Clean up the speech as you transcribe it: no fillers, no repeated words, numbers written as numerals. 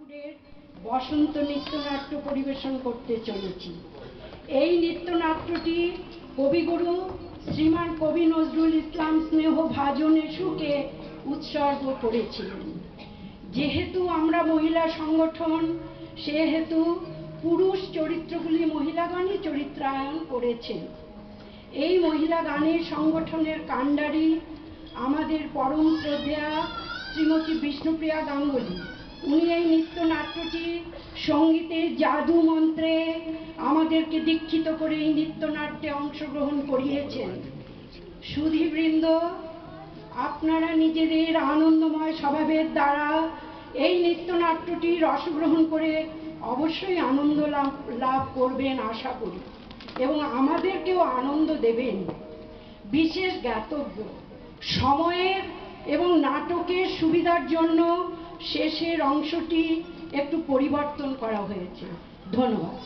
ঠাকুরের বসন্ত নৃত্যনাট্য পরিবেশন করতে চলেছি। এই নৃত্যনাট্যটি কবিগুরু শ্রীমান কবি নজরুল ইসলাম স্নেহ ভাজন এসুকে উৎসর্গ করেছিলেন। যেহেতু আমরা মহিলা সংগঠন, সেহেতু পুরুষ চরিত্রগুলি মহিলাগণই চরিত্রায়ন করেছেন। এই মহিলা গানের সংগঠনের কাণ্ডারি আমাদের পরম শ্রদ্ধেয়া শ্রীমতী বিষ্ণুপ্রিয়া গাঙ্গুলী। উনি এই নৃত্যনাট্যটি সঙ্গীতের জাদু মন্ত্রে আমাদেরকে দীক্ষিত করে এই নৃত্যনাট্যে অংশগ্রহণ করিয়েছেন। সুধীবৃন্দ, আপনারা নিজেদের আনন্দময় স্বভাবের দ্বারা এই নৃত্যনাট্যটি রসগ্রহণ করে অবশ্যই আনন্দ লাভ করবেন আশা করি, এবং আমাদেরকেও আনন্দ দেবেন। বিশেষ জ্ঞাতব্য, সময়ের এবং নাটকের সুবিধার জন্য শেষের অংশটি একটু পরিবর্তন করা হয়েছে। ধন্যবাদ।